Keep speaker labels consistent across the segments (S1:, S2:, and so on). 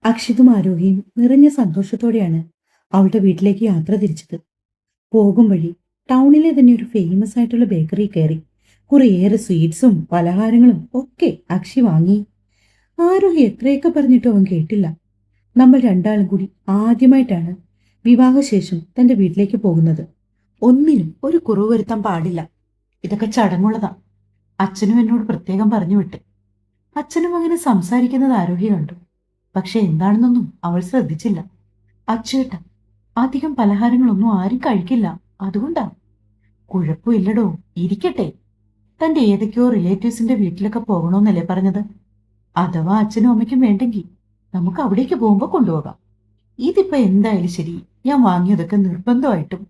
S1: അക്ഷിതും ആരോഹിയും നിറഞ്ഞ സന്തോഷത്തോടെയാണ് അവളുടെ വീട്ടിലേക്ക് യാത്ര തിരിച്ചത്. പോകും വഴി ടൗണിലെ തന്നെ ഒരു ഫേമസ് ആയിട്ടുള്ള ബേക്കറി കയറി കുറേയേറെ സ്വീറ്റ്സും പലഹാരങ്ങളും ഒക്കെ അക്ഷി വാങ്ങി. ആരോഹി എത്രയൊക്കെ പറഞ്ഞിട്ടും അവൻ കേട്ടില്ല. നമ്മൾ രണ്ടാളും കൂടി ആദ്യമായിട്ടാണ് വിവാഹശേഷം തന്റെ വീട്ടിലേക്ക് പോകുന്നത്. ഒന്നിനും ഒരു കുറവ് വരുത്താൻ പാടില്ല. ഇതൊക്കെ ചടങ്ങുള്ളതാ. അച്ഛനും എന്നോട് പ്രത്യേകം പറഞ്ഞു വിട്ട്. അച്ഛനും അങ്ങനെ സംസാരിക്കുന്നത് ആരോഹി കണ്ടു. പക്ഷെ എന്താണെന്നൊന്നും അവൾ ശ്രദ്ധിച്ചില്ല. അച്ചുവേട്ട, അധികം പലഹാരങ്ങളൊന്നും ആരും കഴിക്കില്ല, അതുകൊണ്ടാ. കുഴപ്പമില്ലടോ, ഇരിക്കട്ടെ. തന്റെ ഏതൊക്കെയോ റിലേറ്റീവ്സിന്റെ വീട്ടിലൊക്കെ പോകണമെന്നല്ലേ പറഞ്ഞത്? അഥവാ അച്ഛനും അമ്മയ്ക്കും വേണ്ടെങ്കിൽ നമുക്ക് അവിടേക്ക് പോകുമ്പോ കൊണ്ടുപോകാം. ഇതിപ്പോ എന്തായാലും ശരി, ഞാൻ വാങ്ങിയതൊക്കെ നിർബന്ധമായിട്ടും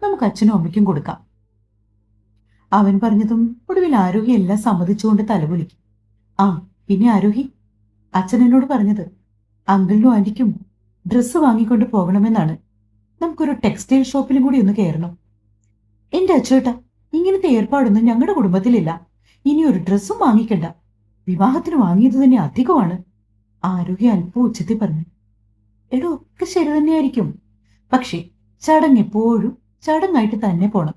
S1: നമുക്ക് അച്ഛനും അമ്മയ്ക്കും കൊടുക്കാം. അവൻ പറഞ്ഞതും ഒടുവിൽ ആരോഹി എല്ലാം സമ്മതിച്ചുകൊണ്ട് തലകുലുക്കി. ആ, പിന്നെ ആരോഹി, അച്ഛൻ എന്നോട് പറഞ്ഞത് അങ്കിളിനും ആന്റിക്കും ഡ്രസ്സ് വാങ്ങിക്കൊണ്ട് പോകണമെന്നാണ്. നമുക്കൊരു ടെക്സ്റ്റൈൽ ഷോപ്പിലും കൂടി ഒന്ന് കയറണം. എന്റെ അച്ചേട്ടാ, ഇങ്ങനത്തെ ഏർപ്പാടൊന്നും ഞങ്ങളുടെ കുടുംബത്തിലില്ല. ഇനി ഒരു ഡ്രസ്സും വാങ്ങിക്കണ്ട. വിവാഹത്തിന് വാങ്ങിയത് തന്നെ അധികമാണ്. ആരോഗ്യ അല്പം ഉച്ചത്തിൽ പറഞ്ഞു. എടോ, ഒക്കെ ശരി തന്നെയായിരിക്കും. പക്ഷേ ചടങ്ങ് എപ്പോഴും ചടങ്ങായിട്ട് തന്നെ പോണം.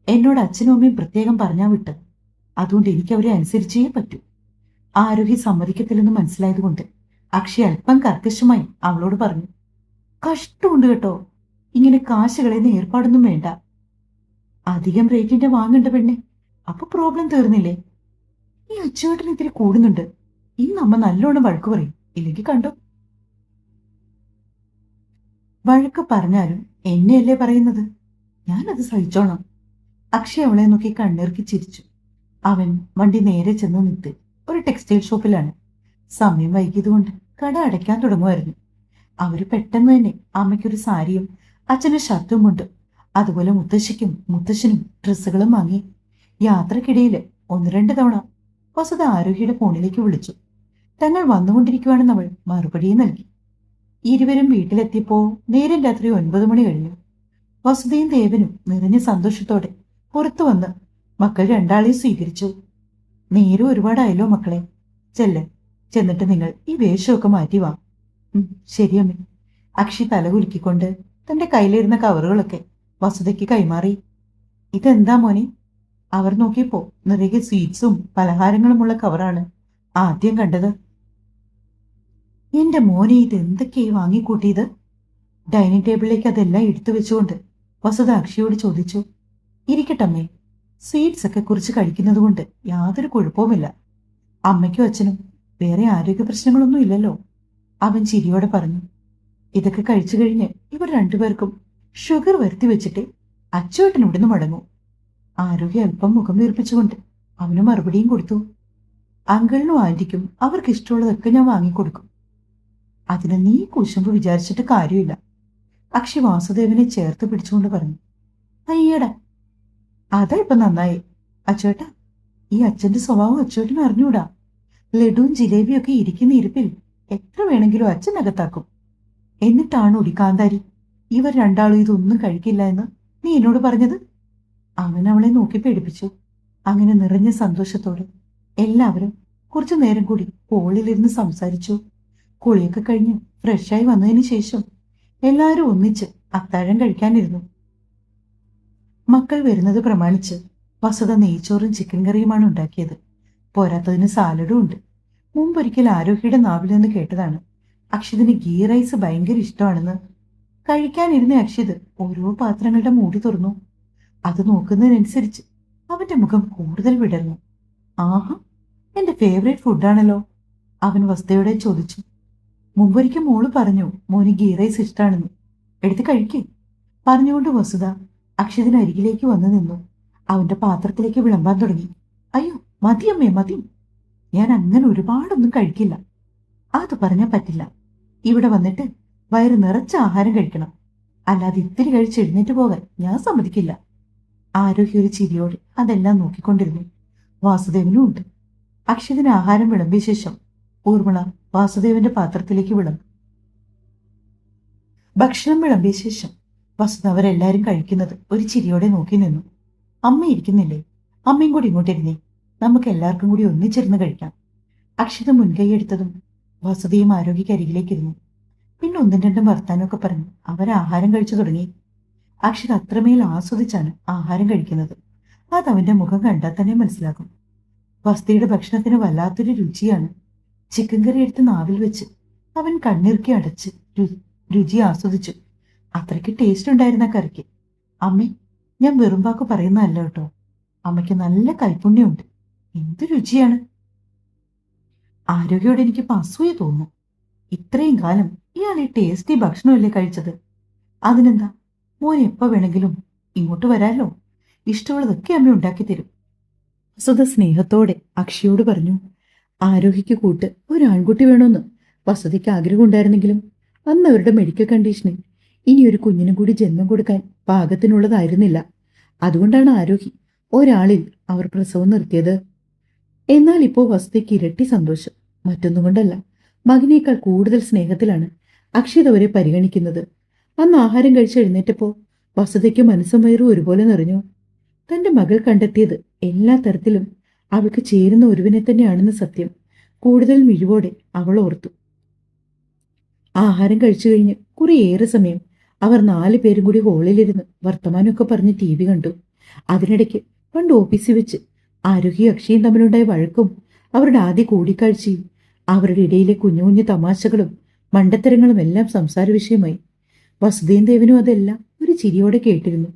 S1: എന്നോട് അച്ഛനും അമ്മയും പ്രത്യേകം പറഞ്ഞാ വിട്ട്. അതുകൊണ്ട് എനിക്ക് അവരെ അനുസരിച്ചേ പറ്റൂ. ആരോഗ്യ സമ്മതിക്കത്തില്ലെന്ന് മനസ്സിലായതുകൊണ്ട് അക്ഷയ് അല്പം കർക്കശമായി അവളോട് പറഞ്ഞു. കഷ്ടമുണ്ട് കേട്ടോ, ഇങ്ങനെ കാശ് കളയുന്ന ഏർപ്പാടൊന്നും വേണ്ട. അധികം റേറ്റിന്റെ വാങ്ങണ്ട പെണ്ണെ, അപ്പൊ പ്രോബ്ലം തീർന്നില്ലേ? ഈ അച്ചുവേട്ടൻ ഇത്തിരി കൂടുന്നുണ്ട്. ഇന്ന് അമ്മ നല്ലോണം വഴക്ക് പറയും, ഇല്ലെങ്കിൽ കണ്ടോ. വഴക്ക് പറഞ്ഞാലും എന്നെയല്ലേ പറയുന്നത്, ഞാനത് സഹിച്ചോളാം. അക്ഷയ് അവളെ നോക്കി കണ്ണിറുക്കി ചിരിച്ചു. അവൻ വണ്ടി നേരെ ചെന്ന് നിൽത്ത് ഒരു ടെക്സ്റ്റൈൽ ഷോപ്പിലാണ്. സമയം വൈകിയതുകൊണ്ട് കട അടയ്ക്കാൻ തുടങ്ങുമായിരുന്നു. അവര് പെട്ടെന്ന് തന്നെ അമ്മയ്ക്കൊരു സാരിയും അച്ഛന് ഷർട്ടും കൊണ്ട്, അതുപോലെ മുത്തശ്ശിക്കും മുത്തശ്ശനും ഡ്രസ്സുകളും വാങ്ങി. യാത്രക്കിടയിൽ ഒന്ന് രണ്ട് തവണ വസുധ ആരോഹിയുടെ ഫോണിലേക്ക് വിളിച്ചു. തങ്ങൾ വന്നുകൊണ്ടിരിക്കുവാണെന്ന് അവൾ മറുപടിയും നൽകി. ഇരുവരും വീട്ടിലെത്തിയപ്പോ നേരം രാത്രി 9 മണി കഴിഞ്ഞു. വസുധയും ദേവനും നിറഞ്ഞ സന്തോഷത്തോടെ പുറത്തു വന്ന് മക്കൾ രണ്ടാളെയും സ്വീകരിച്ചു. നേരം ഒരുപാടായല്ലോ മക്കളെ, ചെന്നിട്ട് നിങ്ങൾ ഈ വേഷമൊക്കെ മാറ്റി വാ. ശരിയമ്മേ. അക്ഷി തലകുലുക്കിക്കൊണ്ട് തന്റെ കയ്യിലിരുന്ന കവറുകളൊക്കെ വസുധയ്ക്ക് കൈമാറി. ഇതെന്താ മോനെ? അവർ നോക്കിയപ്പോ നിറയെ സ്വീറ്റ്സും പലഹാരങ്ങളുമുള്ള കവറാണ് ആദ്യം കണ്ടത്. എന്റെ മോനെ, ഇത് എന്തൊക്കെയായി വാങ്ങിക്കൂട്ടിയത്? ഡൈനിങ് ടേബിളിലേക്ക് അതെല്ലാം എടുത്തു വെച്ചുകൊണ്ട് വസുധ അക്ഷിയോട് ചോദിച്ചു. ഇരിക്കട്ടമ്മേ, സ്വീറ്റ്സ് ഒക്കെ കുറിച്ച് കഴിക്കുന്നത് കൊണ്ട് യാതൊരു കുഴപ്പവുമില്ല. അമ്മയ്ക്കും അച്ഛനും വേറെ ആരോഗ്യ പ്രശ്നങ്ങളൊന്നും ഇല്ലല്ലോ, അവൻ ചിരിയോടെ പറഞ്ഞു. ഇതൊക്കെ കഴിച്ചു കഴിഞ്ഞ് ഇവർ രണ്ടുപേർക്കും ഷുഗർ വരുത്തി വെച്ചിട്ട് അച്ചുവേട്ടൻ ഇവിടുന്ന് മടങ്ങൂ. ആരോഗ്യ അല്പം മുഖം വീർപ്പിച്ചുകൊണ്ട് അവന് മറുപടിയും കൊടുത്തു. അങ്കിളിനും ആന്റിക്കും അവർക്ക് ഇഷ്ടമുള്ളതൊക്കെ ഞാൻ വാങ്ങിക്കൊടുക്കും. അതിന് നീ കുശുമ്പ് വിചാരിച്ചിട്ട് കാര്യമില്ല. അക്ഷി വാസുദേവനെ ചേർത്ത് പിടിച്ചുകൊണ്ട് പറഞ്ഞു. അയ്യടാ, അതാ ഇപ്പൊ നന്നായി. അച്ചേട്ടാ, ഈ അച്ഛന്റെ സ്വഭാവം അച്ചേട്ടന് അറിഞ്ഞൂടാ. ലഡുവും ജിലേബിയും ഒക്കെ ഇരിക്കുന്ന ഇരിപ്പിൽ എത്ര വേണമെങ്കിലും അച്ഛൻ അകത്താക്കും. എന്നിട്ടാണ് ഒടിക്കാന്താരി ഇവർ രണ്ടാളും ഇതൊന്നും കഴിക്കില്ല എന്ന് നീ എന്നോട് പറഞ്ഞത്? അവൻ അവളെ നോക്കി പേടിപ്പിച്ചു. അങ്ങനെ നിറഞ്ഞ സന്തോഷത്തോടെ എല്ലാവരും കുറച്ചു നേരം കൂടി ഹോളിലിരുന്ന് സംസാരിച്ചു. കുളിയൊക്കെ കഴിഞ്ഞ് ഫ്രഷായി വന്നതിന് ശേഷം എല്ലാവരും ഒന്നിച്ച് അത്താഴം കഴിക്കാനിരുന്നു. മക്കൾ വരുന്നത് പ്രമാണിച്ച് വസുധ നെയ്ച്ചോറും ചിക്കൻ കറിയുമാണ് ഉണ്ടാക്കിയത്. പോരാത്തതിന് സാലഡും ഉണ്ട്. മുമ്പൊരിക്കൽ ആരോഹിയുടെ നാവിൽ നിന്ന് കേട്ടതാണ് അക്ഷിതിന് ഗീ റൈസ് ഭയങ്കര ഇഷ്ടമാണെന്ന്. കഴിക്കാനിരുന്ന അക്ഷിത് ഓരോ പാത്രങ്ങളുടെ മൂടി തുറന്നു. അത് നോക്കുന്നതിനനുസരിച്ച് അവന്റെ മുഖം കൂടുതൽ വിടർന്നു. ആഹാ, എന്റെ ഫേവറേറ്റ് ഫുഡാണല്ലോ, അവൻ വസുധയോടെ ചോദിച്ചു. മുമ്പൊരിക്കൽ മോള് പറഞ്ഞു മോന് ഗീ റൈസ് ഇഷ്ടാണെന്ന്. എടുത്ത് കഴിക്കേ, പറഞ്ഞുകൊണ്ട് വസുധ അക്ഷിതിന് അരികിലേക്ക് വന്നു നിന്നു. അവന്റെ പാത്രത്തിലേക്ക് വിളമ്പാൻ തുടങ്ങി. അയ്യോ, മതിയമ്മേ മതി, ഞാൻ അങ്ങനെ ഒരുപാടൊന്നും കഴിക്കില്ല. അത് പറഞ്ഞാൽ പറ്റില്ല. ഇവിടെ വന്നിട്ട് വയറ് നിറച്ച ആഹാരം കഴിക്കണം, അല്ലാതെ ഇത്തിരി കഴിച്ച് എഴുന്നേറ്റ് പോകാൻ ഞാൻ സമ്മതിക്കില്ല. ആരോഗ്യ ഒരു ചിരിയോടെ അതെല്ലാം നോക്കിക്കൊണ്ടിരുന്നു. വാസുദേവനും ഉണ്ട്. അക്ഷിതിന് ആഹാരം വിളമ്പിയ ശേഷം ഊർമിള വാസുദേവന്റെ പാത്രത്തിലേക്ക് വിളമ്പി. ഭക്ഷണം വിളമ്പിയ ശേഷം വസുധ അവരെല്ലാരും കഴിക്കുന്നത് ഒരു ചിരിയോടെ നോക്കി നിന്നു. അമ്മ ഇരിക്കുന്നില്ലേ? അമ്മയും കൂടി ഇങ്ങോട്ടിരുന്നേ, നമുക്ക് എല്ലാവർക്കും കൂടി ഒന്നിച്ചിരുന്ന് കഴിക്കാം. അക്ഷിത മുൻകൈ എടുത്തതും വസുതയും ആരോഗ്യക്കരികിലേക്കിരുന്നു. പിന്നെ ഒന്നും രണ്ടും വർത്താനമൊക്കെ പറഞ്ഞു അവർ ആഹാരം കഴിച്ചു തുടങ്ങി. അക്ഷത് അത്രമേൽ ആസ്വദിച്ചാണ് ആഹാരം കഴിക്കുന്നത്. അതവന്റെ മുഖം കണ്ടാൽ തന്നെ മനസ്സിലാകും. വസ്തിയുടെ ഭക്ഷണത്തിന് വല്ലാത്തൊരു രുചിയാണ്. ചിക്കൻ കറി എടുത്ത് നാവിൽ വെച്ച് അവൻ കണ്ണിറുക്കി അടച്ച് രുചി ആസ്വദിച്ചു. അത്രയ്ക്ക് ടേസ്റ്റ് ഉണ്ടായിരുന്ന കറിക്ക്. അമ്മേ, ഞാൻ വെറും വാക്ക് പറയുന്നതല്ല കേട്ടോ. അമ്മയ്ക്ക് നല്ല കൈപുണ്യമുണ്ട്. എന്ത് രുചിയാണ്. ആരോഗ്യോട് എനിക്ക് അസൂയ തോന്നുന്നു. ഇത്രയും കാലം ഇയാൾ ഈ ടേസ്റ്റി ഭക്ഷണമല്ലേ കഴിച്ചത്. അതിനെന്താ, മോൻ എപ്പോ വേണമെങ്കിലും ഇങ്ങോട്ട് വരാലോ. ഇഷ്ടമുള്ളതൊക്കെ അമ്മ ഉണ്ടാക്കി തരും. വസുധ സ്നേഹത്തോടെ അക്ഷയോട് പറഞ്ഞു. ആരോഗ്യക്ക് കൂട്ട് ഒരു ആൺകുട്ടി വേണമെന്ന് വസുധയ്ക്ക് ആഗ്രഹം ഉണ്ടായിരുന്നെങ്കിലും അന്ന് അവരുടെ മെഡിക്കൽ കണ്ടീഷനിൽ ഇനി ഒരു കുഞ്ഞിനും കൂടി ജന്മം കൊടുക്കാൻ പാകത്തിനുള്ളതായിരുന്നില്ല. അതുകൊണ്ടാണ് ആരോഗ്യ ഒരാളിൽ അവർ പ്രസവം നിർത്തിയത്. എന്നാൽ ഇപ്പോൾ വസുധയ്ക്ക് ഇരട്ടി സന്തോഷം. മറ്റൊന്നും കൊണ്ടല്ല, മകനേക്കാൾ കൂടുതൽ സ്നേഹത്തിലാണ് അക്ഷിത് അവരെ പരിഗണിക്കുന്നത്. അന്ന് ആഹാരം കഴിച്ച് എഴുന്നേറ്റപ്പോ വസുധയ്ക്ക് മനസ്സും വയറും ഒരുപോലെ നിറഞ്ഞു. തന്റെ മകൾ കണ്ടെത്തിയത് എല്ലാ തരത്തിലും അവൾക്ക് ചേരുന്ന ഒരുവിനെ തന്നെയാണെന്ന് സത്യം കൂടുതൽ മിഴിവോടെ അവൾ ഓർത്തു. ആഹാരം കഴിച്ചു കഴിഞ്ഞ് കുറേയേറെ സമയം അവർ 4 പേരും കൂടി ഹോളിലിരുന്ന് വർത്തമാനമൊക്കെ പറഞ്ഞ് TV കണ്ടു. അതിനിടയ്ക്ക് പണ്ട് ഓഫീസിൽ വെച്ച് ആരോഗ്യ അക്ഷയും തമ്മിലുണ്ടായ വഴക്കും അവരുടെ ആദ്യ കൂടിക്കാഴ്ചയും അവരുടെ ഇടയിലെ കുഞ്ഞു കുഞ്ഞു തമാശകളും മണ്ടത്തരങ്ങളും എല്ലാം സംസാര വിഷയമായി. വസുദേയും ദേവനും അതെല്ലാം ഒരു ചിരിയോടെ കേട്ടിരുന്നു.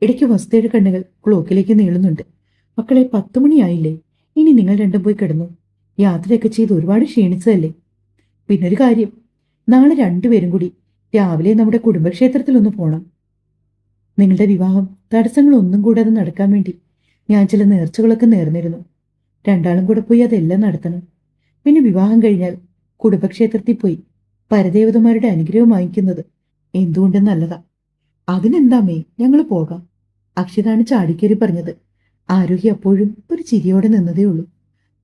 S1: ഇടയ്ക്ക് വസുതയുടെ കണ്ണുകൾ ക്ലോക്കിലേക്ക് നീളുന്നുണ്ട്. മക്കളെ, 10 മണിയായില്ലേ? ഇനി നിങ്ങൾ രണ്ടും പോയി കിടന്നു. യാത്രയൊക്കെ ചെയ്ത് ഒരുപാട് ക്ഷീണിച്ചതല്ലേ. പിന്നൊരു കാര്യം, നാളെ 2 പേരും കൂടി രാവിലെ നമ്മുടെ കുടുംബക്ഷേത്രത്തിലൊന്ന് പോണം. നിങ്ങളുടെ വിവാഹം തടസ്സങ്ങളൊന്നും കൂടാതെ നടക്കാൻ വേണ്ടി ഞാൻ ചില നേർച്ചകളൊക്കെ നേർന്നിരുന്നു. 2 കൂടെ പോയി അതെല്ലാം നടത്തണം. പിന്നെ വിവാഹം കഴിഞ്ഞാൽ കുടുംബക്ഷേത്രത്തിൽ പോയി പരദേവതമാരുടെ അനുഗ്രഹം വാങ്ങിക്കുന്നത് എന്തുകൊണ്ടും നല്ലതാ. അതിനെന്താമേ, ഞങ്ങൾ പോകാം. അക്ഷിതാണ് ചാടിക്കേറി പറഞ്ഞത്. ആരോഗ്യ അപ്പോഴും ഒരു ചിരിയോടെ നിന്നതേ ഉള്ളൂ.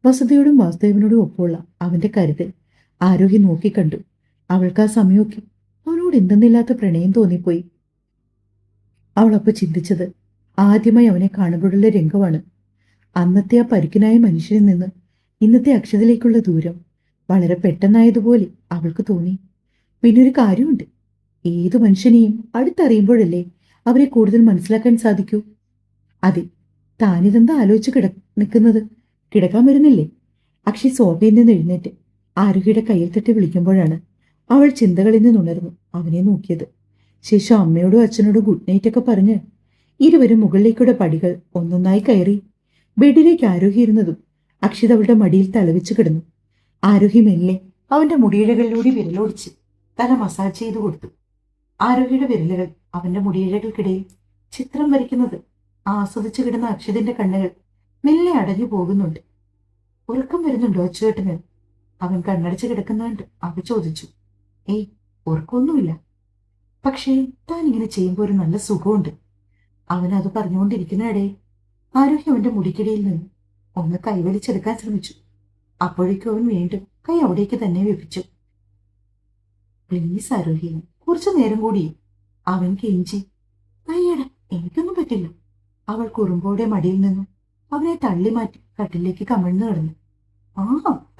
S1: വസുതയോടും വാസുദേവനോടും ഒപ്പമുള്ള അവന്റെ കരുതൽ ആരോഗ്യ നോക്കിക്കണ്ടു. അവൾക്ക് ആ സമയമൊക്കെ അവനോട് എന്തെന്നില്ലാത്ത പ്രണയം തോന്നിപ്പോയി. അവളപ്പോൾ ചിന്തിച്ചത് ആദ്യമായി അവനെ കാണുമ്പോഴുള്ള രംഗമാണ്. അന്നത്തെ ആ പരിക്കനായ മനുഷ്യനിൽ നിന്ന് ഇന്നത്തെ അക്ഷതയിലേക്കുള്ള ദൂരം വളരെ പെട്ടെന്നായതുപോലെ അവൾക്ക് തോന്നി. പിന്നൊരു കാര്യമുണ്ട്, ഏതു മനുഷ്യനെയും അടുത്തറിയുമ്പോഴല്ലേ അവരെ കൂടുതൽ മനസ്സിലാക്കാൻ സാധിക്കൂ. അതെ, താനിതെന്താ ആലോചിച്ച് നിൽക്കുന്നത്? കിടക്കാൻ വരുന്നില്ലേ? അക്ഷയ് സോഫയിൽ നിന്ന് എഴുന്നേറ്റ് ആരോഗ്യയുടെ കയ്യിൽ തട്ടി വിളിക്കുമ്പോഴാണ് അവൾ ചിന്തകളിൽ നിന്നുണർന്നു അവനെ നോക്കിയത്. ശേഷം അമ്മയോടും അച്ഛനോടും ഗുഡ് നൈറ്റ് ഒക്കെ പറഞ്ഞ് ഇരുവരും മുകളിലേക്കൂടെ പടികൾ ഒന്നൊന്നായി കയറി. ബെഡിലേക്ക് ആരോഗ്യ ഇരുന്നതും അക്ഷിത് അവളുടെ മടിയിൽ തലവെച്ച് കിടന്നു. ആരോഗ്യ മെല്ലെ അവന്റെ മുടിയിഴകളിലൂടെ വിരലോടിച്ച് തല മസാജ് ചെയ്തു കൊടുത്തു. ആരോഗ്യയുടെ വിരലുകൾ അവന്റെ മുടിയിഴകൾക്കിടയിൽ ചിത്രം വരയ്ക്കുന്നത് ആസ്വദിച്ചു കിടന്ന അക്ഷിതിന്റെ കണ്ണുകൾ മെല്ലെ അടഞ്ഞു പോകുന്നുണ്ട്. ഉറക്കം വരുന്നുണ്ടോ അച്ചുവേട്ടന്? അവൻ കണ്ണടച്ച് കിടക്കുന്നുണ്ട്. അവ ചോദിച്ചു. ഏയ്, ഉറക്കമൊന്നുമില്ല. പക്ഷേ താൻ ഇങ്ങനെ ചെയ്യുമ്പോൾ ഒരു നല്ല സുഖമുണ്ട്. അവനത് പറഞ്ഞുകൊണ്ടിരിക്കുന്നതിടെ ആരോഗ്യം അവന്റെ മുടിക്കിടയിൽ നിന്ന് ഒന്ന് കൈവലിച്ചെടുക്കാൻ ശ്രമിച്ചു. അപ്പോഴേക്കും അവൻ വീണ്ടും കൈ അവിടേക്ക് തന്നെ വെപ്പിച്ചു. പ്ലീസ് ആരോഗ്യം, കുറച്ചു നേരം കൂടി. അവൻ കെഞ്ചി. അയ്യട, എനിക്കൊന്നും പറ്റില്ല. അവൾ കുറുമ്പോടെ മടിയിൽ നിന്നും അവനെ തള്ളി മാറ്റി കട്ടിലേക്ക് കമിഴ്ന്നു കിടന്നു. ആ,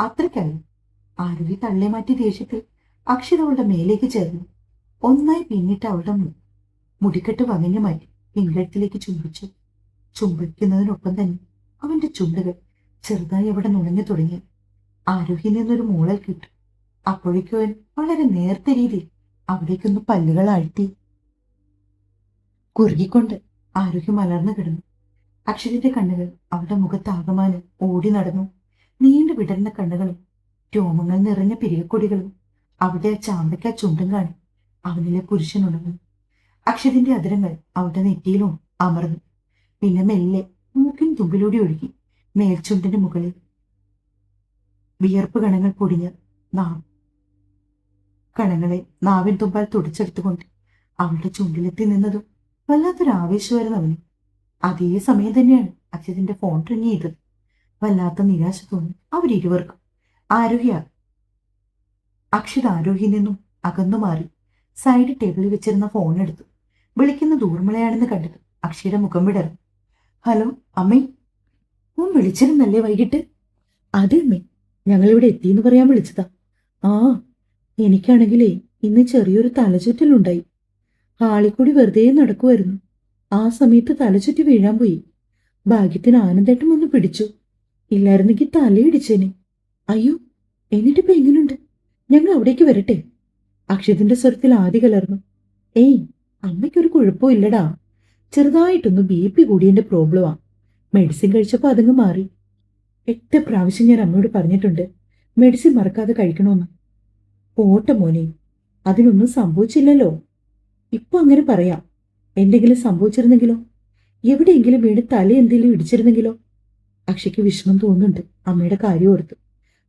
S1: അത്രയ്ക്കായി. ആരോഗ്യ തള്ളി മാറ്റി ദേഷ്യത്തിൽ അക്ഷിത അവളുടെ മേലേക്ക് ചേർന്നു. ഒന്നായി പിന്നിട്ട് അവളുടെ മുടിക്കെട്ട് വകഞ്ഞു മാറ്റി പിൻകഴുത്തിലേക്ക് ചുംബിച്ചു. ചുംബിക്കുന്നതിനൊപ്പം തന്നെ അവന്റെ ചുണ്ടുകൾ ചെറുതായി അവിടെ നുണഞ്ഞു തുടങ്ങി. ആരോഗ്യം നിന്നൊരു മൂളൽ കിട്ടു. അപ്പോഴേക്കും അവൻ വളരെ നേർത്ത രീതിയിൽ അവിടേക്കൊന്ന് പല്ലുകൾ ആഴ്ത്തി. കുറുകിക്കൊണ്ട് ആരോഗ്യം മലർന്നു കിടന്നു. അക്ഷരന്റെ കണ്ണുകൾ അവളുടെ മുഖത്താകമാനം ഓടി നടന്നു. നീണ്ടു വിടർന്ന കണ്ണുകളും രോമങ്ങൾ നിറഞ്ഞ പിരികക്കൊടികളും അവിടെ ആ ചാമ്പയ്ക്ക ചുണ്ടും കാണി അവനിലെ പുരുഷനുണർന്നു. അക്ഷരന്റെ അതിരങ്ങൾ അവളുടെ നെറ്റിയിലും അമർന്നു. പിന്നെ മെല്ലെ മൂക്കിൻ തുമ്പിലൂടെ ഒഴുകി മേൽച്ചുണ്ടിന്റെ മുകളിൽ. വിയർപ്പ് കണങ്ങൾ പൊടിഞ്ഞ കണങ്ങളെ നാവിൻ തുമ്പാൽ തുടച്ചെടുത്തുകൊണ്ട് അവളുടെ ചുണ്ടിലെത്തി നിന്നതും വല്ലാത്തൊരു ആവേശമായിരുന്നു അവന്. അതേ സമയം തന്നെയാണ് അച്ഛന്റെ ഫോൺ റിങ് ചെയ്തത്. വല്ലാത്ത നിരാശ തോന്നി അവരിരുവർക്കും. അക്ഷിത് ആരോഗ്യം നിന്നും അകന്നു മാറി സൈഡ് ടേബിളിൽ വെച്ചിരുന്ന ഫോൺ എടുത്തു. വിളിക്കുന്ന ദൂർമളയാണെന്ന് കണ്ടത് അക്ഷയുടെ മുഖം വിടർന്നു. ഹലോ അമ്മേ, മോൻ വിളിച്ചിരുന്നല്ലേ വൈകിട്ട്? അതെ അമ്മേ, ഞങ്ങളിവിടെ എത്തിയെന്ന് പറയാൻ വിളിച്ചതാ. ആ, എനിക്കാണെങ്കിലേ ഇന്ന് ചെറിയൊരു തലചുറ്റലുണ്ടായി. ഹാളിൽ കൂടി വെറുതെ നടക്കുമായിരുന്നു. ആ സമയത്ത് തലചുറ്റി വീഴാൻ പോയി. ഭാഗ്യത്തിന് ആനന്ദേട്ടൻ വന്ന് പിടിച്ചു. ഇല്ലായിരുന്നെങ്കിൽ തലയിടിച്ചേനെ. അയ്യോ, എന്നിട്ടിപ്പോ എങ്ങനെയുണ്ട്? ഞങ്ങൾ അവിടേക്ക് വരട്ടെ? അക്ഷതിന്റെ സ്വരത്തിൽ ആദ്യ കലർന്നു. ഏയ്, അമ്മയ്ക്കൊരു കുഴപ്പവും ഇല്ലടാ. ചെറുതായിട്ടൊന്ന് BP കൂടിയതിന്റെ പ്രോബ്ലമാ. മെഡിസിൻ കഴിച്ചപ്പോ അതങ്ങ് മാറി. 8 പ്രാവശ്യം ഞാൻ അമ്മയോട് പറഞ്ഞിട്ടുണ്ട് മെഡിസിൻ മറക്കാതെ കഴിക്കണമെന്ന്. പോട്ടെ മോനെ, അതിനൊന്നും സംഭവിച്ചില്ലല്ലോ. ഇപ്പൊ അങ്ങനെ പറയാം. എന്തെങ്കിലും സംഭവിച്ചിരുന്നെങ്കിലോ? എവിടെയെങ്കിലും വീണ് തല എന്തെങ്കിലും ഇടിച്ചിരുന്നെങ്കിലോ? അക്ഷയ്ക്ക് വിഷമം തോന്നുന്നുണ്ട് അമ്മയുടെ കാര്യം ഓർത്ത്.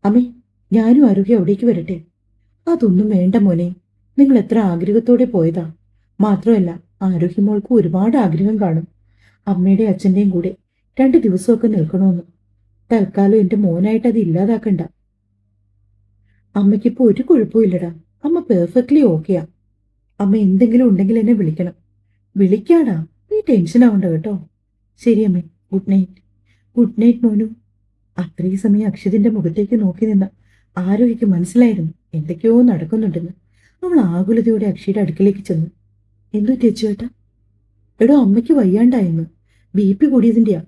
S1: അമ്മേ, ഞാനും ആരോഗ്യം അവിടേക്ക് വരട്ടെ? അതൊന്നും വേണ്ട മോനെ. നിങ്ങൾ എത്ര ആഗ്രഹത്തോടെ പോയതാ. മാത്രമല്ല, ആരോഗ്യമോൾക്ക് ഒരുപാട് ആഗ്രഹം കാണും അമ്മയുടെ അച്ഛന്റെയും കൂടെ 2 ദിവസമൊക്കെ നിൽക്കണമെന്ന്. തൽക്കാലം എന്റെ മോനായിട്ട് അത് ഇല്ലാതാക്കണ്ട. അമ്മയ്ക്കിപ്പോ ഒരു കുഴപ്പമില്ലടാ. അമ്മ പെർഫെക്റ്റ്ലി ഓക്കെയാ. അമ്മ എന്തെങ്കിലും ഉണ്ടെങ്കിൽ എന്നെ വിളിക്കണം. വിളിക്കാടാ, നീ ടെൻഷൻ ആവണ്ട കേട്ടോ. ശരി അമ്മേ, ഗുഡ് നൈറ്റ്. ഗുഡ് നൈറ്റ് മോനു. അത്രയും സമയം അക്ഷതിന്റെ മുഖത്തേക്ക് നോക്കി നിന്ന ആരോഗ്യക്ക് മനസ്സിലായിരുന്നു എന്തൊക്കെയോ നടക്കുന്നുണ്ടെന്ന്. അവൾ ആകുലതയോടെ അക്ഷയുടെ അടുക്കിലേക്ക് ചെന്നു. എന്തോ ചേട്ടാ? എടോ, അമ്മയ്ക്ക് വയ്യാണ്ടായെന്ന്. BP കൂടിയതിന്റെയാ.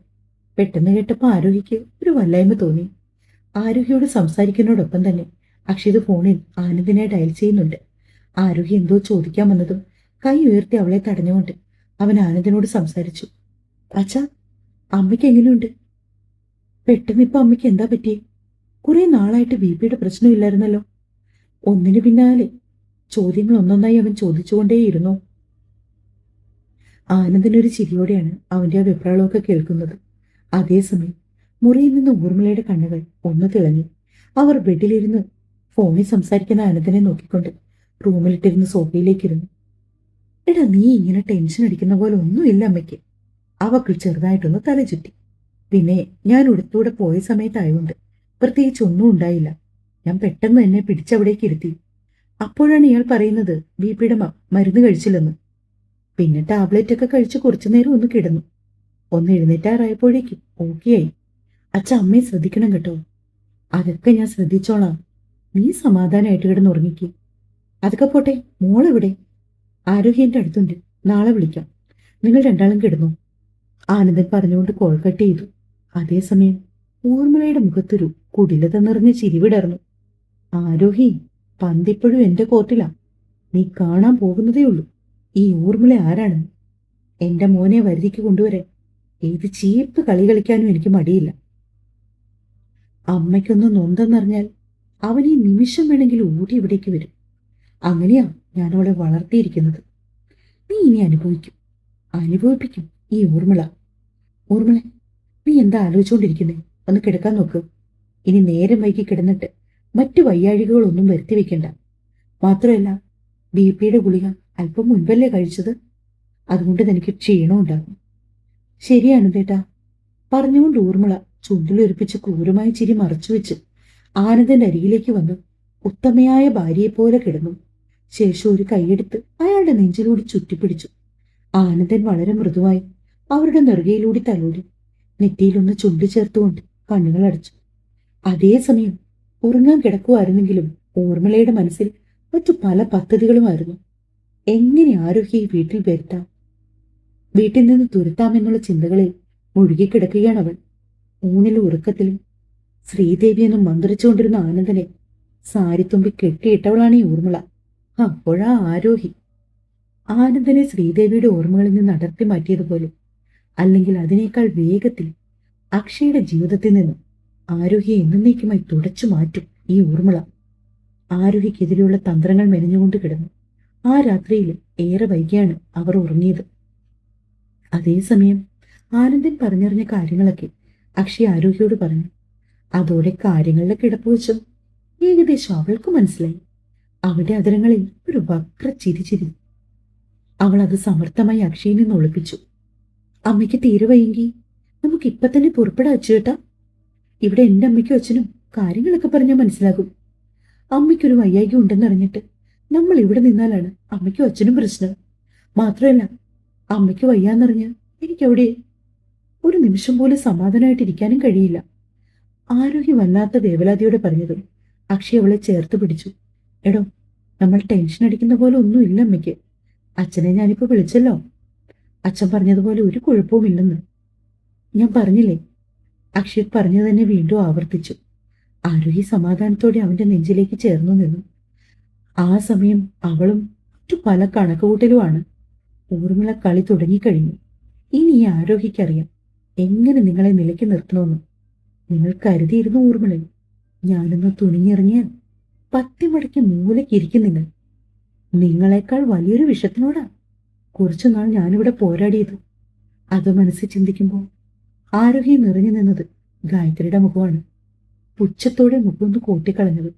S1: പെട്ടെന്ന് കേട്ടപ്പോ ആരോഗ്യക്ക് ഒരു വല്ലായ്മ തോന്നി. ആരോഗ്യോട് സംസാരിക്കുന്നതോടൊപ്പം തന്നെ അക്ഷിത് ഫോണിൽ ആനന്ദിനെ ഡയൽ ചെയ്യുന്നുണ്ട്. ആരോഗ്യ എന്തോ ചോദിക്കാൻ വന്നതും കൈ ഉയർത്തി അവളെ തടഞ്ഞുകൊണ്ട് അവൻ ആനന്ദിനോട് സംസാരിച്ചു. അച്ഛാ, അമ്മയ്ക്ക് എങ്ങനെയുണ്ട്? പെട്ടെന്ന് ഇപ്പൊ അമ്മയ്ക്ക് എന്താ പറ്റിയേ? കുറെ നാളായിട്ട് BPയുടെ പ്രശ്നമില്ലായിരുന്നല്ലോ. ഒന്നിനു പിന്നാലെ ചോദ്യങ്ങൾ ഒന്നൊന്നായി അവൻ ചോദിച്ചുകൊണ്ടേയിരുന്നു. ആനന്ദിനൊരു ചിരിയോടെയാണ് അവന്റെ ആ വെപ്രാളമൊക്കെ കേൾക്കുന്നത്. അതേസമയം മുറിയിൽ നിന്ന് ഊർമിളയുടെ കണ്ണുകൾ ഒന്ന് തിളങ്ങി. അവർ ബെഡിലിരുന്ന് ഫോണിൽ സംസാരിക്കുന്ന ആനന്ദിനെ നോക്കിക്കൊണ്ട് റൂമിലിട്ടിരുന്ന് സോഫയിലേക്കിരുന്നു. എടാ, നീ ഇങ്ങനെ ടെൻഷൻ അടിക്കുന്ന പോലെ ഒന്നുമില്ല അമ്മയ്ക്ക്. അവക്ക് ചെറുതായിട്ടൊന്ന് തലചുറ്റി. പിന്നെ ഞാൻ ഉടുത്തൂടെ പോയ സമയത്തായതുകൊണ്ട് പ്രത്യേകിച്ച് ഒന്നും ഉണ്ടായില്ല. ഞാൻ പെട്ടെന്ന് എന്നെ പിടിച്ചവിടേക്ക് ഇരുത്തി. അപ്പോഴാണ് ഇയാൾ പറയുന്നത് BPയുടെ മരുന്ന് കഴിച്ചില്ലെന്ന്. പിന്നെ ടാബ്ലറ്റ് ഒക്കെ കഴിച്ച് കുറച്ചു നേരം ഒന്ന് കിടന്നു. ഒന്ന് എഴുന്നേറ്റാറായപ്പോഴേക്കും ഓക്കെയായി. അച്ഛ, അമ്മയെ ശ്രദ്ധിക്കണം കേട്ടോ. അതൊക്കെ ഞാൻ ശ്രദ്ധിച്ചോളാം. നീ സമാധാനമായിട്ട് കിടന്നുറങ്ങിക്ക്. അതൊക്കെ പോട്ടെ, മോളെവിടെ? ആരോഗ്യന്റെ അടുത്തുണ്ട്. നാളെ വിളിക്കാം. നിങ്ങൾ രണ്ടാളും കിടന്നു. ആനന്ദൻ പറഞ്ഞുകൊണ്ട് കോൾ കട്ട് ചെയ്തു. അതേസമയം ഊർമിളയുടെ മുഖത്തൊരു കുടിലത നിറഞ്ഞ ചിരിവിടർന്നു. ആരോഹി, പന്തിപ്പോഴും എന്റെ കോർട്ടിലാ. നീ കാണാൻ പോകുന്നതേ ഉള്ളൂ ഈ ഊർമിള ആരാണെന്ന്. എന്റെ മോനെ വരുതിക്ക് കൊണ്ടുവരാൻ ഏത് ചീപ്പ് കളി കളിക്കാനും എനിക്ക് മടിയില്ല. അമ്മയ്ക്കൊന്ന് നൊന്തെന്നറിഞ്ഞാൽ അവൻ ഈ നിമിഷം വേണമെങ്കിൽ ഓടി ഇവിടേക്ക് വരും. അങ്ങനെയാ ഞാൻ അവളെ വളർത്തിയിരിക്കുന്നത്. നീ ഇനി അനുഭവിപ്പിക്കും ഈ ഊർമിള. ഊർമിള, നീ എന്താ ആലോചിച്ചുകൊണ്ടിരിക്കുന്നേ? ഒന്ന് കിടക്കാൻ നോക്ക്. ഇനി നേരം വൈകി കിടന്നിട്ട് മറ്റു വയ്യാഴികകളൊന്നും വരുത്തി വെക്കണ്ട. മാത്രമല്ല, BPയുടെ ഗുളിക അല്പം മുൻപല്ലേ കഴിച്ചത്. അതുകൊണ്ട് തനിക്ക് ക്ഷീണം ഉണ്ടാകും. ശരിയാണ് ചേട്ടാ, പറഞ്ഞുകൊണ്ട് ഊർമിള ചുണ്ടിലൊരുപ്പിച്ച് ക്രൂരമായ ചിരി മറച്ചുവെച്ച് ആനന്ദന്റെ അരികിലേക്ക് വന്നു ഉത്തമയായ ഭാര്യയെപ്പോലെ കിടന്നു. ശേഷം ഒരു കൈയെടുത്ത് അയാളുടെ നെഞ്ചിലൂടെ ചുറ്റിപ്പിടിച്ചു. ആനന്ദൻ വളരെ മൃദുവായി അവരുടെ നെറുകയിലൂടെ തലോടി നെറ്റിയിലൊന്ന് ചുണ്ടി ചേർത്തുകൊണ്ട് കണ്ണുകൾ അടച്ചു. അതേസമയം ഉറങ്ങാൻ കിടക്കുമായിരുന്നെങ്കിലും ഊർമിളയുടെ മനസ്സിൽ മറ്റു പല പദ്ധതികളുമായിരുന്നു. എങ്ങനെ ആരോഗ്യ ഈ വീട്ടിൽ വരുത്താം, വീട്ടിൽ നിന്ന് തുരത്താമെന്നുള്ള ചിന്തകളിൽ മുഴുകിക്കിടക്കുകയാണ് അവൾ. ഊണിലും ഉറക്കത്തിലും ശ്രീദേവിയെന്നും മന്ത്രിച്ചുകൊണ്ടിരുന്ന ആനന്ദനെ സാരിത്തുമ്പി കെട്ടിയിട്ടവളാണ് ഈ ഊർമിള. അപ്പോഴാ ആരോഹി ആനന്ദനെ ശ്രീദേവിയുടെ ഓർമ്മകളിൽ നിന്ന് അടർത്തി മാറ്റിയതുപോലെ, അല്ലെങ്കിൽ അതിനേക്കാൾ വേഗത്തിൽ അക്ഷയുടെ ജീവിതത്തിൽ നിന്നും ആരോഹിയെ എന്നേക്കുമായി തുടച്ചു മാറ്റും ഈ ഊർമിള. ആരോഹിക്കെതിരെയുള്ള തന്ത്രങ്ങൾ മെനഞ്ഞുകൊണ്ട് കിടന്നു. ആ രാത്രിയിൽ ഏറെ വൈകിയാണ് അവർ ഉറങ്ങിയത്. അതേസമയം ആനന്ദൻ പറഞ്ഞറിഞ്ഞ കാര്യങ്ങളൊക്കെ അക്ഷയ് ആരോഗ്യോട് പറഞ്ഞു. അതോടെ കാര്യങ്ങളുടെ കിടപ്പുവെച്ചും ഏകദേശം അവൾക്ക് മനസ്സിലായി. അവരുടെ അതിരങ്ങളിൽ ഒരു വക്ര ചിരിച്ചിരി. അവൾ അത് സമർത്ഥമായി അക്ഷയിൽ നിന്ന് ഒളിപ്പിച്ചു. അമ്മയ്ക്ക് തീരെ വയ്യെങ്കിൽ നമുക്ക് ഇപ്പൊ തന്നെ പുറപ്പെടാ അച്ചുവേട്ടാ. ഇവിടെ എന്റെ അമ്മയ്ക്കും അച്ഛനും കാര്യങ്ങളൊക്കെ പറഞ്ഞാൽ മനസ്സിലാകും. അമ്മയ്ക്കൊരു വയ്യായ്ക ഉണ്ടെന്നറിഞ്ഞിട്ട് നമ്മൾ ഇവിടെ നിന്നാലാണ് അമ്മയ്ക്കും അച്ഛനും പ്രശ്നം. മാത്രമല്ല, അമ്മയ്ക്ക് വയ്യാന്നറിഞ്ഞ് എനിക്കവിടെ ഒരു നിമിഷം പോലും സമാധാനമായിട്ടിരിക്കാനും കഴിയില്ല. ആരോഗ്യം വല്ലാത്ത വേവലാതിയോടെ പറഞ്ഞതും അക്ഷയ് അവളെ ചേർത്ത് പിടിച്ചു. എടോ, നമ്മൾ ടെൻഷൻ അടിക്കുന്ന പോലെ ഒന്നുമില്ല അമ്മയ്ക്ക്. അച്ഛനെ ഞാനിപ്പോ വിളിച്ചല്ലോ. അച്ഛൻ പറഞ്ഞതുപോലെ ഒരു കുഴപ്പവുമില്ലെന്ന് ഞാൻ പറഞ്ഞില്ലേ. അക്ഷയ് പറഞ്ഞു തന്നെ വീണ്ടും ആവർത്തിച്ചു. ആരോഹി സമാധാനത്തോടെ അവന്റെ നെഞ്ചിലേക്ക് ചേർന്നു നിന്നു. ആ സമയം അവളും മറ്റു പല കണക്കുകൂട്ടലുമാണ്. ഊർമിള കളി തുടങ്ങിക്കഴിഞ്ഞു. ഇനി ഈ ആരോഹിക്കറിയാം എങ്ങനെ നിങ്ങളെ നിലയ്ക്ക് നിർത്തണമെന്ന്. നിങ്ങൾ കരുതിയിരുന്നു ഊർമിളെ, ഞാനൊന്ന് തുണിഞ്ഞിറങ്ങിയാൽ പത്തിമടക്കി മൂലക്കിരിക്കും നിങ്ങൾ. നിങ്ങളെക്കാൾ വലിയൊരു വിഷത്തിനോടാ കുറച്ചുനാൾ ഞാനിവിടെ പോരാടിയത്. അത് മനസ്സിൽ ചിന്തിക്കുമ്പോൾ ആരോഹി നിറഞ്ഞു നിന്നത് ഗായത്രിയുടെ മുഖമാണ്. പുച്ഛത്തോടെ മുഖമൊന്ന് കൂട്ടിക്കളഞ്ഞത്.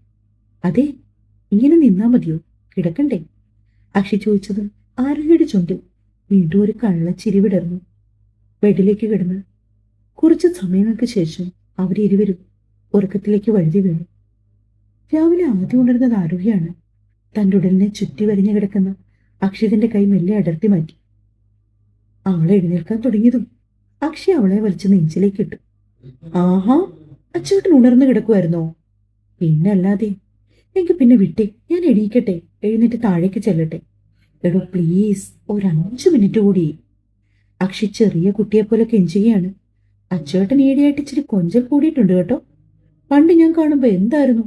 S1: അതെ, ഇങ്ങനെ നിന്നാ മതിയോ, കിടക്കണ്ടേ? അക്ഷി ചോദിച്ചത് ആരോഹിയുടെ ചുണ്ടിൽ വീണ്ടും ഒരു കള്ളച്ചിരി വിടർന്നു. ബെഡിലേക്ക് കിടന്ന് കുറച്ച് സമയങ്ങൾക്ക് ശേഷം അവരിരുവരും ഉറക്കത്തിലേക്ക് വഴുതി വീണു. രാവിലെ ആദ്യം ഉണർന്നത് ആരോഗ്യമാണ്. തൻ്റെ ഉടലിനെ ചുറ്റി വരിഞ്ഞു കിടക്കുന്ന അക്ഷിതിന്റെ കൈ മെല്ലെ അടർത്തി മാറ്റി. അവളെ എഴുന്നേൽക്കാൻ തുടങ്ങിയതും അക്ഷയ് അവളെ വലിച്ച് നെഞ്ചിലേക്ക് ഇട്ടു. ആഹാ, അച്ചൂട്ടൻ ഉണർന്നു കിടക്കുമായിരുന്നോ? പിന്നെ അല്ലാതെ. എനിക്ക് പിന്നെ വിട്ടേ, ഞാൻ എണീക്കട്ടെ, എഴുന്നേറ്റ് താഴേക്ക് ചെല്ലട്ടെ. എടോ പ്ലീസ്, ഒരു 5 മിനിറ്റ് കൂടി. അക്ഷയ് ചെറിയ കുട്ടിയെപ്പോലെ കെഞ്ചുകയാണ്. അച്ചേട്ടൻ ഈടെയായിട്ട് ഇച്ചിരി കൊഞ്ചൽ കൂടിയിട്ടുണ്ട് കേട്ടോ. പണ്ട് ഞാൻ കാണുമ്പോ എന്തായിരുന്നു?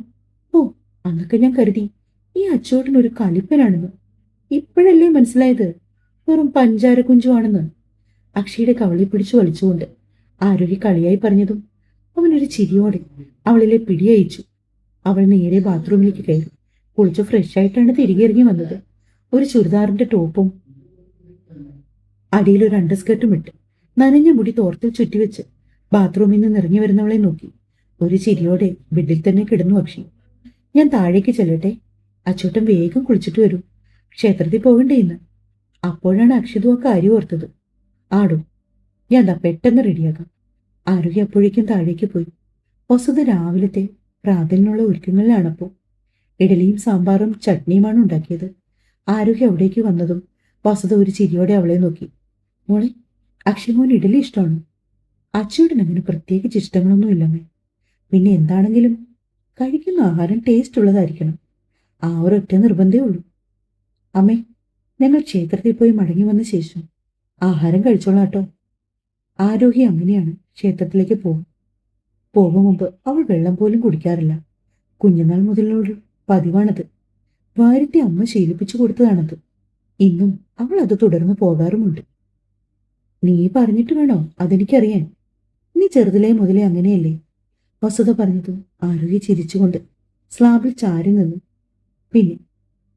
S1: ഓ, അന്നൊക്കെ ഞാൻ കരുതി ഈ അച്ചേട്ടൻ ഒരു കലിപ്പനാണെന്ന്. ഇപ്പോഴല്ലേ മനസ്സിലായത് വെറും പഞ്ചാര കുഞ്ചുവാണെന്ന്. അക്ഷയുടെ കവളി പിടിച്ചു വലിച്ചുകൊണ്ട് ആരോഗ്യ കളിയായി പറഞ്ഞതും അവനൊരു ചിരിയോടെ അവളിലെ പിടിയയച്ചു. അവൾ നേരെ ബാത്റൂമിലേക്ക് കയറി കുളിച്ച് ഫ്രഷ് ആയിട്ടാണ് തിരികെ ഇറങ്ങി വന്നത്. ഒരു ചുരിദാറിന്റെ ടോപ്പും അടിയിലൊരു അണ്ടർസ്കർട്ടും ഇട്ട് നനഞ്ഞ മുടി തോർത്തിൽ ചുറ്റിവെച്ച് ബാത്റൂമിൽ നിന്ന് ഇറങ്ങി വരുന്നവളെ നോക്കി ഒരു ചിരിയോടെ ബെഡിൽ തന്നെ കിടന്നു അക്ഷി. ഞാൻ താഴേക്ക് ചെല്ലട്ടെ, അച്ചോട്ടൻ വേഗം കുളിച്ചിട്ട് വരൂ, ക്ഷേത്രത്തിൽ പോകണ്ടേ ഇന്ന്. അപ്പോഴാണ് അക്ഷിതു ആ കാര്യം ഓർത്തത്. ആടും, ഞാൻ ദാ പെട്ടെന്ന് റെഡിയാകാം. ആരോഗ്യ അപ്പോഴേക്കും താഴേക്ക് പോയി. വസുത രാവിലത്തെ പ്രാതലിനുള്ള ഒരുക്കങ്ങളിലാണപ്പോ. ഇഡലിയും സാമ്പാറും ചട്നിയുമാണ് ഉണ്ടാക്കിയത്. ആരോഗ്യ അവിടേക്ക് വന്നതും വസുത ഒരു ചിരിയോടെ അവളെ നോക്കി. മോളെ, അക്ഷയമോൻ ഇഡലി ഇഷ്ടമാണ്. അച്ചൂടൻ അങ്ങനെ പ്രത്യേകിച്ച് ഇഷ്ടങ്ങളൊന്നും ഇല്ലമ്മേ. പിന്നെ എന്താണെങ്കിലും കഴിക്കുന്ന ആഹാരം ടേസ്റ്റ് ഉള്ളതായിരിക്കണം. ആ ഒരൊറ്റ നിർബന്ധമേ ഉള്ളൂ. അമ്മേ, ഞങ്ങൾ ക്ഷേത്രത്തിൽ പോയി മടങ്ങി വന്ന ശേഷം ആഹാരം കഴിച്ചോളാം കേട്ടോ. ആരോഗ്യം അങ്ങനെയാണ്, ക്ഷേത്രത്തിലേക്ക് പോകും മുമ്പ് അവൾ വെള്ളം പോലും കുടിക്കാറില്ല. കുഞ്ഞുനാൾ മുതലുള്ളൊരു പതിവാണത്. വാര്യത്തെ അമ്മ ശീലിപ്പിച്ചു കൊടുത്തതാണത്. ഇന്നും അവൾ അത് തുടർന്ന് പോകാറുമുണ്ട്. നീ പറഞ്ഞിട്ട് വേണോ അതെനിക്കറിയാൻ? നീ ചെറുതിലേ മുതലേ അങ്ങനെയല്ലേ? വസുത പറഞ്ഞതും ആരോഗ്യ ചിരിച്ചുകൊണ്ട് സ്ലാബിൽ ചാരി നിന്നു. പിന്നെ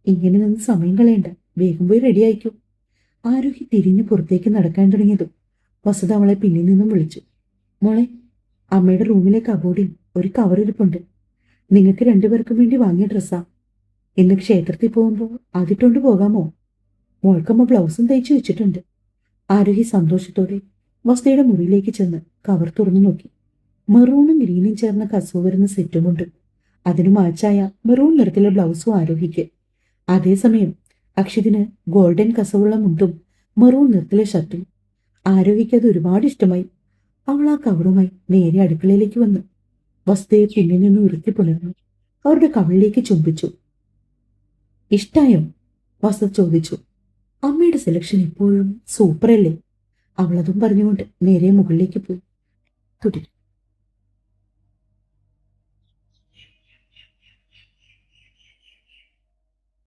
S1: ഇങ്ങനെ നിന്ന് സമയം കളയണ്ട, വേഗം പോയി റെഡിയായിക്കോ. ആരോഗ്യ തിരിഞ്ഞു പുറത്തേക്ക് നടക്കാൻ തുടങ്ങിയതും വസുത അവളെ പിന്നിൽ നിന്നും വിളിച്ചു. മോളെ, അമ്മയുടെ റൂമിലെ കബോർഡിൽ ഒരു കവർ ഇരിപ്പുണ്ട്. നിങ്ങൾക്ക് രണ്ടുപേർക്കും വേണ്ടി വാങ്ങിയ ഡ്രസ്സാ. ഇന്ന് ക്ഷേത്രത്തിൽ പോകുമ്പോൾ അതിട്ടുകൊണ്ട് പോകാമോ? മോൾക്കമ്മ ബ്ലൗസും തയ്ച്ചു വെച്ചിട്ടുണ്ട്. ആരോഹി സന്തോഷത്തോടെ വസുതയുടെ മുറിയിലേക്ക് ചെന്ന് കവർ തുറന്നു നോക്കി. മെറൂണും ഗ്രീനും ചേർന്ന കസവ് വരുന്ന സെറ്റുമുണ്ട്. അതിനു മാച്ചായ മെറൂൺ നിറത്തിലെ ബ്ലൗസും ആരോഹിക്ക്. അതേസമയം അക്ഷിതിന് ഗോൾഡൻ കസവുള്ള മുണ്ടും മെറൂൺ നിറത്തിലെ ഷർട്ടും. ആരോഹിക്ക് അത് ഒരുപാട് ഇഷ്ടമായി. അവൾ ആ കവറുമായി നേരെ അടുക്കളയിലേക്ക് വന്ന് വസുതയെ പിന്നിൽ നിന്ന് ഉയർത്തിപ്പുണർന്നു അവരുടെ കവളിലേക്ക് ചുംബിച്ചു. ഇഷ്ടായോ? വസുത ചോദിച്ചു. അമ്മയുടെ സെലക്ഷൻ ഇപ്പോഴും സൂപ്പറല്ലേ? അവളതും പറഞ്ഞുകൊണ്ട് നേരെ മുകളിലേക്ക് പോയി. തുടരും.